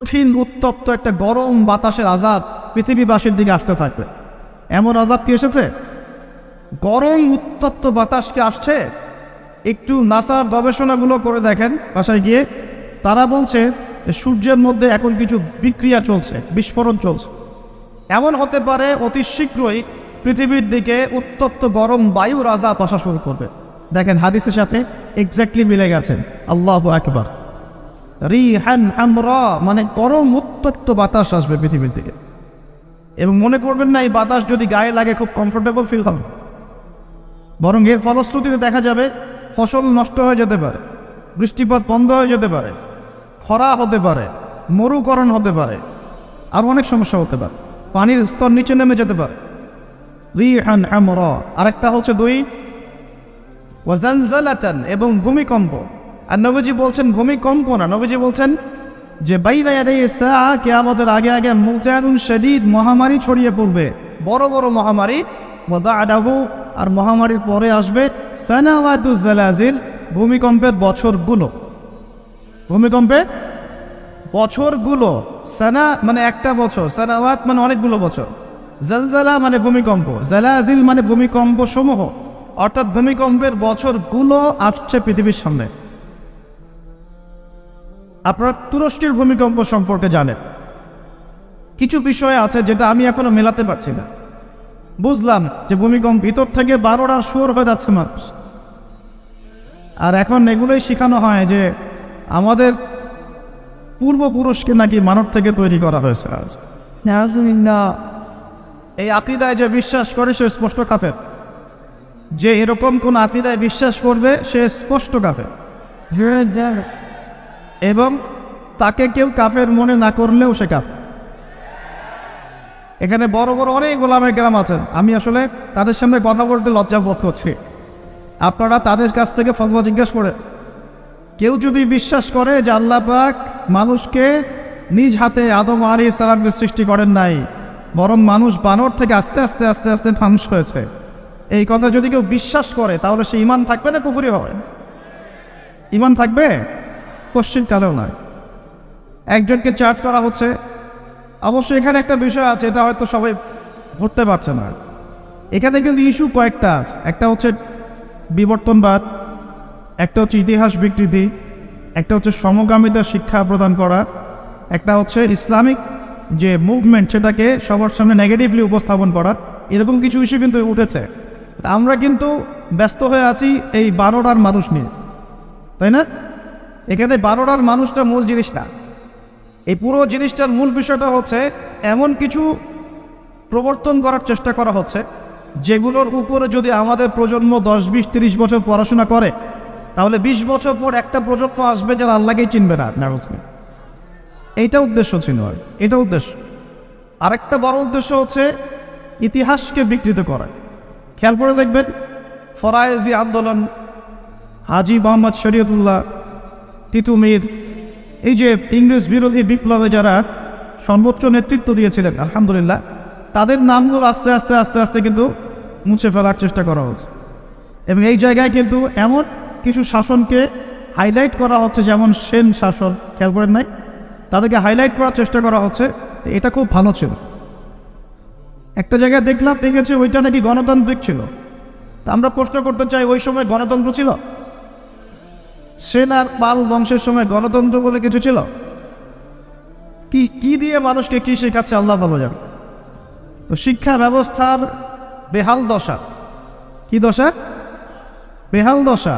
কঠিন উত্তপ্ত একটা গরম বাতাসের আযাব পৃথিবীবাসীর দিকে আসতে থাকবে। এমন আযাব কি এসেছে? গরম উত্তপ্ত বাতাস কি আসছে? একটু নাসার গবেষণাগুলো করে দেখেন বাসায় গিয়ে, তারা বলছে যে সূর্যের মধ্যে এখন কিছু বিক্রিয়া চলছে, বিস্ফোরণ চলছে। এমন হতে পারে অতি শীঘ্রই পৃথিবীর দিকে উত্তপ্ত গরম বায়ুর আযাব আসা শুরু করবে। দেখেন হাদিসের সাথে এক্স্যাক্টলি মিলে গেছেন। আল্লাহু আকবার। রিহান আমরা, মানে গরম উত্তপ্ত বাতাস আসবে পৃথিবীর দিকে। এবং মনে করবেন না এই বাতাস যদি গায়ে লাগে খুব কমফোর্টেবল ফিল হবে, বরং এর ফলশ্রুতিতে দেখা যাবে ফসল নষ্ট হয়ে যেতে পারে, বৃষ্টিপাত বন্ধ হয়ে যেতে পারে, খরা হতে পারে, মরুকরণ হতে পারে, আর অনেক সমস্যা হতে পারে, পানির স্তর নিচে নেমে যেতে পারে। রিহান আমরা। আরেকটা হচ্ছে 2 ওয়াজালজালাতান, এবং ভূমিকম্প। আর নবীজি বলছেন ভূমিকম্প না, নবীজি বলছেন যে বাইনা ইয়াদাই সাআ, কিয়ামতের আগে আগে মুতানুন শাদীদ, মহামারী ছড়িয়ে পড়বে, বড় বড় মহামারী। ওয়া বা'দাহু, আর মহামারীর পরে আসবে সানাওয়াতুজ জালাজিল, ভূমিকম্পের বছরগুলো। ভূমিকম্পের বছরগুলো। সানা মানে একটা বছর, সানাওয়াত মানে অনেকগুলো বছর, জালজালা মানে ভূমিকম্প, জালাজিল মানে ভূমিকম্প সমূহ, অর্থাৎ ভূমিকম্পের বছরগুলো আসছে পৃথিবীর সামনে। আপনারা তুরস্কের ভূমিকম্প সম্পর্কে জানেন। কিছু বিষয় আছে যেটা আমি এখনো মেলাতে পারছি না। বুঝলাম যে ভূমিকম্প ভিতর থেকে 12টার সুর হয়ে যাচ্ছে মানুষ, আর এখন এগুলোই শেখানো হয় যে আমাদের পূর্বপুরুষকে নাকি মানব থেকে তৈরি করা হয়েছে। এই আকীদায় যে বিশ্বাস করে সে স্পষ্ট কাফের। যে এরকম কোন আকীদায় বিশ্বাস করবে সে স্পষ্ট কাফের, এবং তাকে কেউ কাফের মনে না করলেও সে কাফের। এখানে বড় বড় অনেক ওলামায়ে কেরাম আছেন, আমি আসলে তাদের সামনে কথা বলতে লজ্জা বোধ করছি। আপনারা তাদের কাছ থেকে ফতোয়া জিজ্ঞেস করে, কেউ যদি বিশ্বাস করে যে আল্লাহ পাক মানুষকে নিজ হাতে আদম আলাইহিস সালামকে সৃষ্টি করেন নাই, বরং মানুষ বানর থেকে আস্তে আস্তে আস্তে আস্তে মানুষ হয়েছে, এই কথা যদি কেউ বিশ্বাস করে তাহলে সে ঈমান থাকবে না কুফরি হবে? ঈমান থাকবে? কোশ্চেন কালেও নয়। একজনকে চার্জ করা হচ্ছে। অবশ্যই এখানে একটা বিষয় আছে, এটা হয়তো সবাই ধরতে পারছে না। এখানে কিন্তু ইস্যু কয়েকটা আছে। একটা হচ্ছে বিবর্তনবাদ, একটা হচ্ছে ইতিহাস বিকৃতি, একটা হচ্ছে সমকামিতার শিক্ষা প্রদান করা, একটা হচ্ছে ইসলামিক যে মুভমেন্ট সেটাকে সবার সামনে নেগেটিভলি উপস্থাপন করা। এরকম কিছু ইস্যু কিন্তু উঠেছে। আমরা কিন্তু ব্যস্ত হয়ে আছি এই 12টার মানুষ নিয়ে, তাই না? এখানে 12টার মানুষটা মূল জিনিস না। এই পুরো জিনিসটার মূল বিষয়টা হচ্ছে এমন কিছু প্রবর্তন করার চেষ্টা করা হচ্ছে যেগুলোর উপরে যদি আমাদের প্রজন্ম 10, 20, 30 বছর পড়াশোনা করে তাহলে 20 বছর পর একটা প্রজন্ম আসবে যারা আল্লাহকেই চিনবে না। এইটা উদ্দেশ্য ছিল, এটা উদ্দেশ্য। আরেকটা বড় উদ্দেশ্য হচ্ছে ইতিহাসকে বিকৃত করা। খেয়াল করে দেখবেন ফরায়েজি আন্দোলন, হাজী মোহাম্মদ শরীয়তুল্লাহ, তিতুমির, এই যে ইংরেজ বিরোধী বিপ্লবে যারা সর্বোচ্চ নেতৃত্ব দিয়েছিলেন আলহামদুলিল্লাহ, তাদের নামগুলো আস্তে আস্তে আস্তে আস্তে কিন্তু মুছে ফেলার চেষ্টা করা হচ্ছে। এবং এই জায়গায় কিন্তু এমন কিছু শাসনকে হাইলাইট করা হচ্ছে, যেমন সেন শাসন, খেয়াল করেন নাই? তাদেরকে হাইলাইট করার চেষ্টা করা হচ্ছে, এটা খুব ভালো ছিল। একটা জায়গায় দেখলাম দেখেছে ওইটা নাকি গণতান্ত্রিক ছিল। তা আমরা প্রশ্ন করতে চাই, ওই সময় গণতন্ত্র ছিল? সেন আর পাল বংশের সময় গণতন্ত্র বলে কিছু ছিল? কি দিয়ে মানুষকে কি শেখাচ্ছে আল্লাহ ভালো জানে। তো শিক্ষা ব্যবস্থার বেহাল দশা। কি দশা? বেহাল দশা।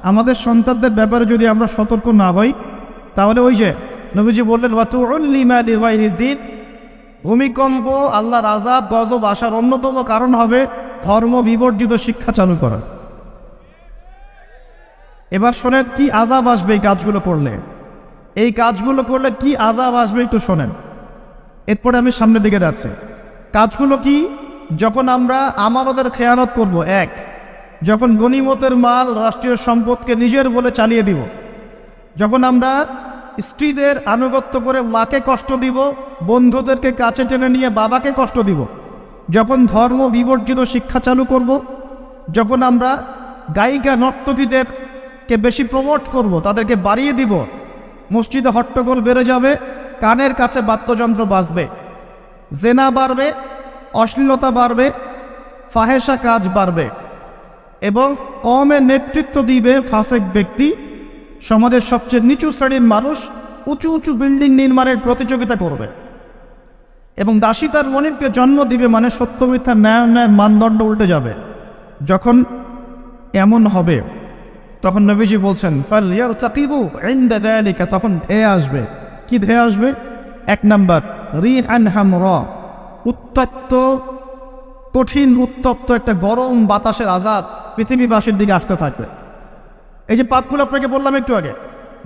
আমাদের সন্তানদের ব্যাপারে যদি আমরা সতর্ক না হই তাহলে ওই যে নবীজি বললেন ওয়াতুউল্লিমা লিগাইরিদ্দিন, ভূমিকম্প, আল্লাহর আযাব গজব আসার অন্যতম কারণ হবে ধর্ম বিবর্জিত শিক্ষা চালু করা। এবার শোনেন কি আযাব আসবে এই কাজগুলো করলে। এই কাজগুলো করলে কি আযাব আসবে একটু শোনেন, এরপরে আমি সামনের দিকে যাচ্ছি। কাজগুলো কি? যখন আমরা আমানতের খেয়ানত করব, এক, যখন গনিমতের মাল রাষ্ট্রীয় সম্পদকে নিজের বলে চালিয়ে দিব, যখন আমরা স্ত্রীদের আনুগত্য করে মাকে কষ্ট দিব, বন্ধুদেরকে কাছে টেনে নিয়ে বাবাকে কষ্ট দিব, যখন ধর্ম বিবর্জিত শিক্ষা চালু করব, যখন আমরা গায়িকা নর্তকীদেরকে বেশি প্রমোট করব, তাদেরকে বাড়িয়ে দিব, মসজিদে হট্টগোল বেড়ে যাবে, কানের কাছে বাদ্যযন্ত্র বাজবে, জেনা বাড়বে, অশ্লীলতা বাড়বে, ফাহেসা কাজ বাড়বে এবং কওমের নেতৃত্ব দিবে ফাসেক ব্যক্তি। সমাজের সবচেয়ে নিচু শ্রেণীর মানুষ উঁচু উঁচু বিল্ডিং নির্মাণের প্রতিযোগিতা করবে এবং দাসী তার মনিবকে জন্ম দিবে, মানে সত্য মিথ্যা ন্যায় অন্যায়ের মানদণ্ড উল্টে যাবে। যখন এমন হবে তখন নবীজি বলছেন ফালইয়ারতাকিবু ইনদা যালিকা, তখন ধেয়ে আসবে। কি ধেয়ে আসবে? 1 নাম্বার রিহান হামরা, উত্তপ্ত, কঠিন উত্তপ্ত একটা গরম বাতাসের আযাব পৃথিবীবাসীর দিকে আসতে থাকবে। এই যে পাপগুলো আপনাকে বললাম একটু আগে,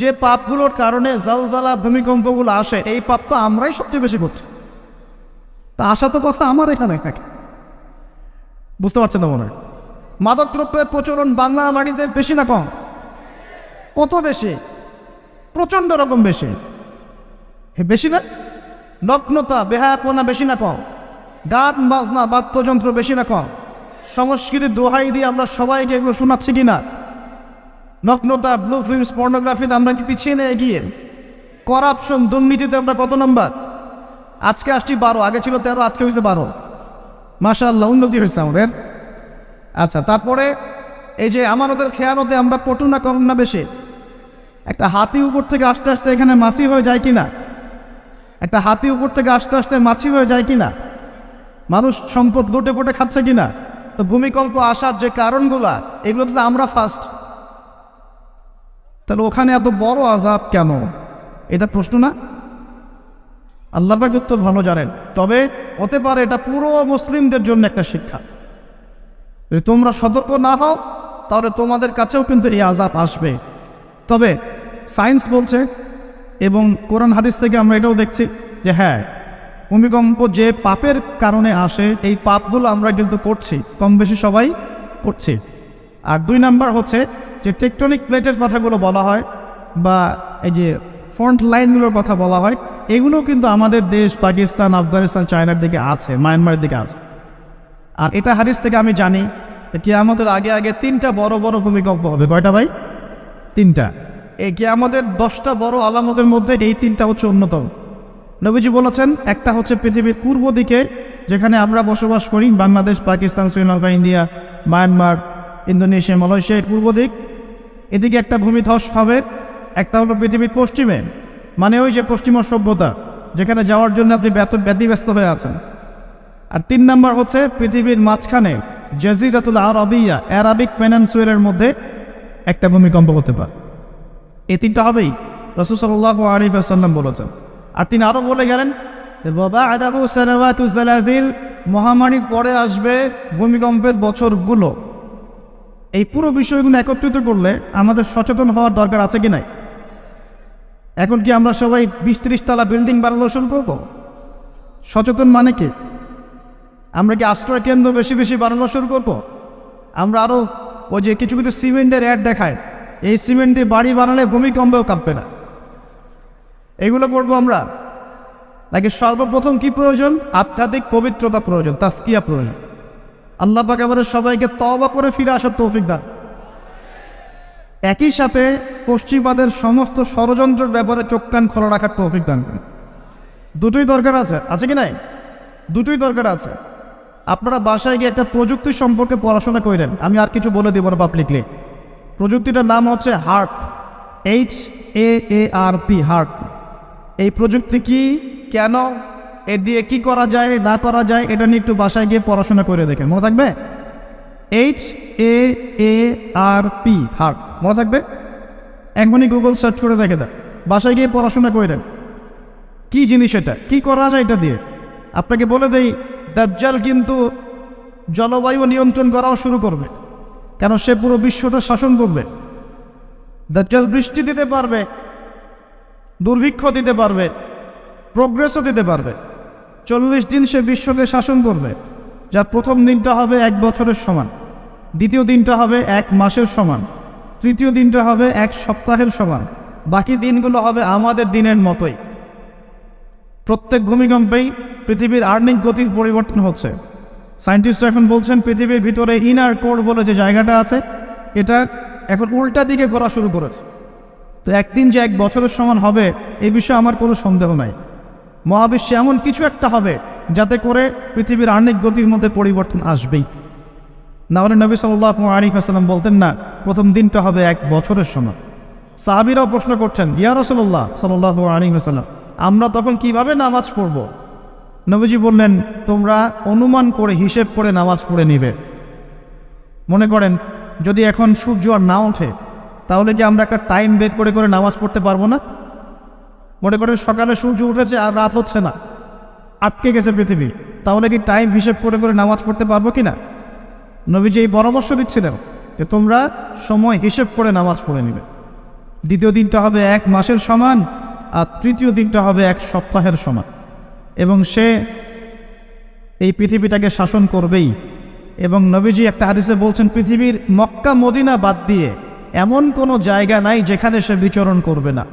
যে পাপগুলোর কারণে জালজালা ভূমিকম্পগুলো আসে, এই পাপ তো আমরাই সবচেয়ে বেশি করছি। তা আসা তো কথা আমার এখানে থাকে, বুঝতে পারছেন না মনে হয়? মাদকদ্রব্যের প্রচলন বাংলা মাটিতে বেশি না কম? কত বেশি? প্রচণ্ড রকম বেশি। বেশি না? নগ্নতা, বেহায়াপনা বেশি না কম? গান বাজনা, বাদ্যযন্ত্র বেশি না কম? সংস্কৃতির দোহাই দিয়ে আমরা সবাইকে এগুলো শোনাচ্ছি কিনা? নগ্নতা, ব্লু ফিল্মস, পর্নোগ্রাফিতে আমরা কি পিছিয়ে নেই এগিয়ে? করাপশন, দুর্নীতিতে আমরা কত নাম্বার? আজকে আসছি 12, আগে ছিল 13, আজকে হয়েছে 12। মাশাআল্লাহ, উন্নতি হয়েছে আমাদের। আচ্ছা, তারপরে এই যে আমানতের খেয়ানতে আমরা পটু না কম না বেশি? একটা হাতি উপর থেকে আস্তে আস্তে এখানে মাছি হয়ে যায় কিনা? একটা হাতি উপর থেকে আস্তে আস্তে মাছি হয়ে যায় কিনা? মানুষ সম্পদ লুটে পুটে খাচ্ছে কিনা? তো ভূমিকম্প আসার যে কারণগুলা, এগুলোতে তো আমরা ফার্স্ট। তাহলে ওখানে এত বড় আযাব কেন? এটা প্রশ্ন না? আল্লাহ পাক উত্তর ভালো জানেন। তবে হতে পারে এটা পুরো মুসলিমদের জন্য একটা শিক্ষা। যদি তোমরা সতর্ক না হও তাহলে তোমাদের কাছেও কিন্তু এই আযাব আসবে। তবে সায়েন্স বলছে এবং কোরআন হাদিস থেকে আমরা এটাও দেখছি যে হ্যাঁ, ভূমিকম্প যে পাপের কারণে আসে, এই পাপগুলো আমরা কিন্তু করছি, কম বেশি সবাই করছি। আর 2 নাম্বার হচ্ছে যে টেকটনিক প্লেটের কথাগুলো বলা হয় বা এই যে ফ্রন্ট লাইনগুলোর কথা বলা হয়, এগুলো কিন্তু আমাদের দেশ পাকিস্তান, আফগানিস্তান, চায়নার দিকে আছে, মায়ানমারের দিকে আছে। আর এটা হাদিস থেকে আমি জানি কিয়ামতের আগে আগে 3টা বড় বড় ভূমিকম্প হবে। কয়টা ভাই? 3টা। এই কিয়ামতের 10টা বড় আলামতের মধ্যে এই 3টা হচ্ছে অন্যতম। নবীজি বলেছেন, একটা হচ্ছে পৃথিবীর পূর্ব দিকে যেখানে আমরা বসবাস করি, Bangladesh, Pakistan, Sri Lanka, India, Myanmar, Indonesia, মালয়েশিয়ার পূর্ব দিক, এদিকে একটা ভূমিধস হবে। একটা হলো পৃথিবীর পশ্চিমে, মানে ওই যে পশ্চিমা সভ্যতা, যেখানে যাওয়ার জন্য আপনি ব্যতিব্যস্ত হয়ে আছেন। আর 3 নাম্বার হচ্ছে পৃথিবীর মাঝখানে জাজিরাতুল আরবিয়া, অ্যারাবিক পেনিনসুলার মধ্যে একটা ভূমিকম্প হতে পারে। এই 3টা হবেই, রাসূল সাল্লাল্লাহু আলাইহি ওয়াসাল্লাম বলেছেন। আর তিনি আরও বলে গেলেন, বা'দাহু সানাওয়াতু জালাজিল, মহামারীর পরে আসবে ভূমিকম্পের বছরগুলো। এই পুরো বিষয়গুলো একত্রিত করলে আমাদের সচেতন হওয়ার দরকার আছে কি নাই? এখন কি আমরা সবাই 20-30 তলা বিল্ডিং বানানো শুরু করবো? সচেতন মানে কি? আমরা কি আশ্রয় কেন্দ্র বেশি বেশি বানানো শুরু করবো? আমরা আরও ওই যে কিছু কিছু সিমেন্টের অ্যাড দেখায়, এই সিমেন্টে বাড়ি বানালে ভূমিকম্পেও কাঁপবে না, এগুলো করবো আমরা? নাকি সর্বপ্রথম কি প্রয়োজন? আধ্যাত্মিক পবিত্রতা প্রয়োজন, তাসকিয়া প্রয়োজন। আল্লাহ পাক আমাদের সবাইকে তওবা করে ফিরে আসার তৌফিক দান। একই সাথে পশ্চিমাদের সমস্ত ষড়যন্ত্রের ব্যাপারে চোখ কান খোলা রাখার তৌফিক দান। দুটোই দরকার আছে, আছে কি নাই? দুটোই দরকার আছে। আপনারা বাসায় গিয়ে একটা প্রযুক্তি সম্পর্কে পড়াশোনা করেন, আমি আর কিছু বলে দেব না পাবলিকলি। প্রযুক্তিটার নাম হচ্ছে হার্ট, HAARP, হার্ট। এই প্রযুক্তি কি, কেন, এর দিয়ে কি করা যায় না করা যায়, এটা নিয়ে একটু বাসায় গিয়ে পড়াশোনা করে দেখেন, মনে থাকবে? HAARP, হার্ট, মনে থাকবে? এখনই গুগল সার্চ করে দেখে দেন, বাসায় গিয়ে পড়াশোনা করে দেন কি জিনিস এটা, কি করা যায় এটা দিয়ে। আপনাকে বলে দেই, দাজ্জাল কিন্তু জলবায়ু নিয়ন্ত্রণ করাও শুরু করবে, কেন সে পুরো বিশ্বটা শাসন করবে। দাজ্জাল বৃষ্টি দিতে পারবে, দুর্ভিক্ষ দিতে পারবে, প্রোগ্রেসও দিতে পারবে। 40 দিন সে বিশ্বকে শাসন করবে, যার প্রথম দিনটা হবে 1 বছরের সমান, দ্বিতীয় দিনটা হবে 1 মাসের সমান, তৃতীয় দিনটা হবে 1 সপ্তাহের সমান, বাকি দিনগুলো হবে আমাদের দিনের মতোই। প্রত্যেক ভূমিকম্পেই পৃথিবীর আর্নিক গতির পরিবর্তন হচ্ছে। সায়েন্টিস্টরা এখন বলছেন পৃথিবীর ভিতরে ইনার কোর বলে যে জায়গাটা আছে, এটা এখন উল্টা দিকে ঘোরা শুরু করেছে। তো একদিন যে 1 বছরের সমান হবে, এই বিষয়ে আমার কোনো সন্দেহ নাই। মহাবিশ্বে এমন কিছু একটা হবে যাতে করে পৃথিবীর আর্নিক গতির মধ্যে পরিবর্তন আসবেই। না হলে নবী সাল্লাল্লাহু আলাইহি ওয়াসাল্লাম বলতেন না প্রথম দিনটা হবে 1 বছরের সমান। সাহাবীরাও প্রশ্ন করছেন, ইয়া রাসূলুল্লাহ সাল্লাল্লাহু আলাইহি ওয়াসাল্লাম, আমরা তখন কিভাবে নামাজ পড়ব? নবীজি বললেন, তোমরা অনুমান করে হিসেব করে নামাজ পড়ে নিবে। মনে করেন যদি এখন সূর্য আর না ওঠে, তাহলে কি আমরা একটা টাইম বের করে করে নামাজ পড়তে পারবো না? মনে করেন সকালে সূর্য উঠেছে আর রাত হচ্ছে না, আটকে গেছে পৃথিবী, তাহলে কি টাইম হিসেব করে করে নামাজ পড়তে পারবো কি না? নবীজি এই পরামর্শ দিচ্ছিলেন যে তোমরা সময় হিসেব করে নামাজ পড়ে নিবে। দ্বিতীয় দিনটা হবে 1 মাসের সমান, আর তৃতীয় দিনটা হবে 1 সপ্তাহের সমান, এবং সে এই পৃথিবীটাকে শাসন করবেই। এবং নবীজি একটা হাদিসে বলছেন, পৃথিবীর মক্কা মদিনা বাদ দিয়ে এমন কোনো জায়গা নাই যেখানে সে বিচরণ করবে না।